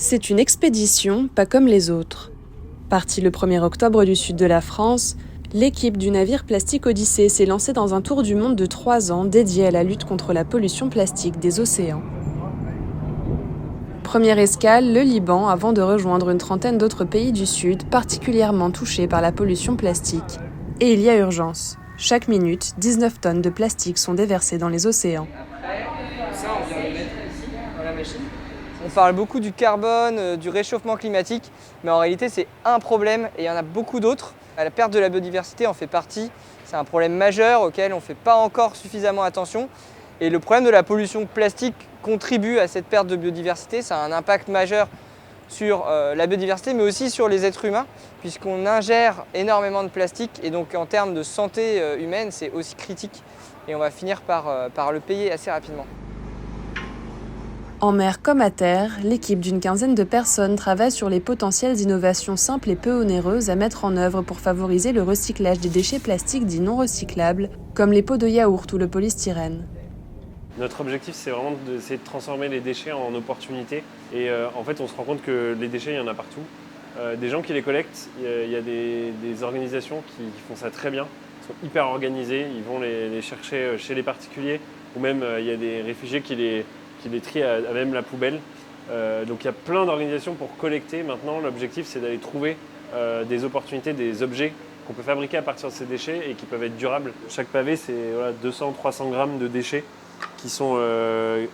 C'est une expédition pas comme les autres. Partie le 1er octobre du sud de la France, l'équipe du navire Plastic Odyssée s'est lancée dans un tour du monde de 3 ans dédié à la lutte contre la pollution plastique des océans. Première escale, le Liban, avant de rejoindre une trentaine d'autres pays du Sud particulièrement touchés par la pollution plastique. Et il y a urgence. Chaque minute, 19 tonnes de plastique sont déversées dans les océans. Ça, on vient le mettre ici, dans la machine. On parle beaucoup du carbone, du réchauffement climatique, mais en réalité c'est un problème et il y en a beaucoup d'autres. La perte de la biodiversité en fait partie. C'est un problème majeur auquel on ne fait pas encore suffisamment attention. Et le problème de la pollution plastique contribue à cette perte de biodiversité. Ça a un impact majeur sur la biodiversité, mais aussi sur les êtres humains, puisqu'on ingère énormément de plastique. Et donc en termes de santé humaine, c'est aussi critique. Et on va finir par le payer assez rapidement. En mer comme à terre, l'équipe d'une quinzaine de personnes travaille sur les potentielles innovations simples et peu onéreuses à mettre en œuvre pour favoriser le recyclage des déchets plastiques dits non recyclables, comme les pots de yaourt ou le polystyrène. Notre objectif, c'est vraiment d'essayer de transformer les déchets en opportunités. Et en fait, on se rend compte que les déchets, il y en a partout. Des gens qui les collectent, il y a des organisations qui font ça très bien. Ils sont hyper organisés, ils vont les chercher chez les particuliers, ou même il y a des réfugiés qui les trient à même la poubelle. Donc il y a plein d'organisations pour collecter. Maintenant, l'objectif, c'est d'aller trouver des opportunités, des objets qu'on peut fabriquer à partir de ces déchets et qui peuvent être durables. Chaque pavé, c'est 200-300 grammes de déchets qui sont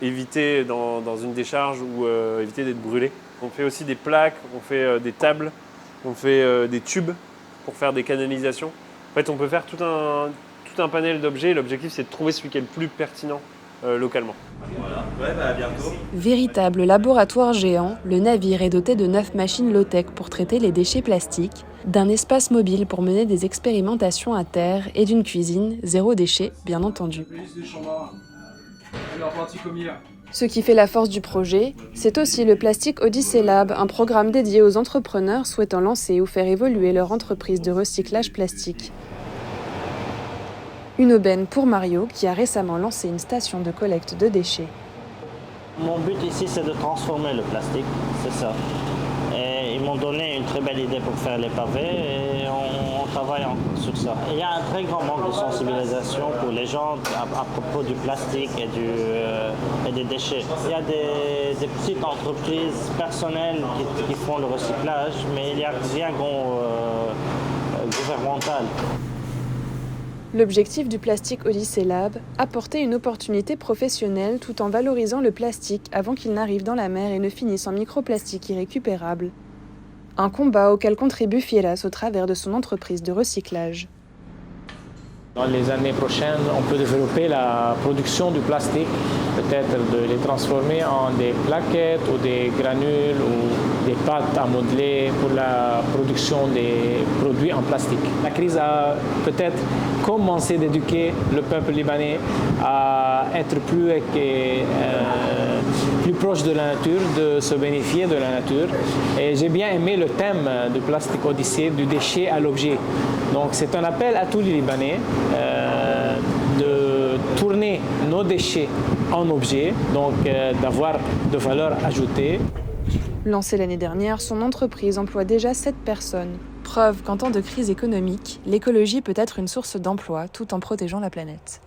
évités dans une décharge ou évités d'être brûlés. On fait aussi des plaques, on fait des tables, on fait des tubes pour faire des canalisations. En fait, on peut faire tout un panel d'objets. L'objectif, c'est de trouver celui qui est le plus pertinent localement. Voilà. Ouais, à bientôt. Véritable laboratoire géant, le navire est doté de 9 machines low-tech pour traiter les déchets plastiques, d'un espace mobile pour mener des expérimentations à terre et d'une cuisine zéro déchet, bien entendu. Ce qui fait la force du projet, c'est aussi le Plastic Odyssey Lab, un programme dédié aux entrepreneurs souhaitant lancer ou faire évoluer leur entreprise de recyclage plastique. Une aubaine pour Mario, qui a récemment lancé une station de collecte de déchets. Mon but ici, c'est de transformer le plastique, c'est ça. Et ils m'ont donné une très belle idée pour faire les pavés et on travaille sur ça. Il y a un très grand manque de sensibilisation pour les gens à propos du plastique et des déchets. Il y a des petites entreprises personnelles qui font le recyclage, mais il n'y a rien gouvernemental. L'objectif du Plastic Odyssey Lab, apporter une opportunité professionnelle tout en valorisant le plastique avant qu'il n'arrive dans la mer et ne finisse en microplastique irrécupérable. Un combat auquel contribue Fieras au travers de son entreprise de recyclage. Dans les années prochaines, on peut développer la production du plastique, peut-être de les transformer en des plaquettes ou des granules ou des pâtes à modeler pour la production des produits en plastique. La crise a peut-être commencé d'éduquer le peuple libanais à être plus proche de la nature, de se bénéficier de la nature. Et j'ai bien aimé le thème du Plastic Odyssey, du déchet à l'objet. Donc c'est un appel à tous les Libanais de tourner nos déchets en objets, donc d'avoir de valeur ajoutée. Lancée l'année dernière, son entreprise emploie déjà 7 personnes. Preuve qu'en temps de crise économique, l'écologie peut être une source d'emploi tout en protégeant la planète.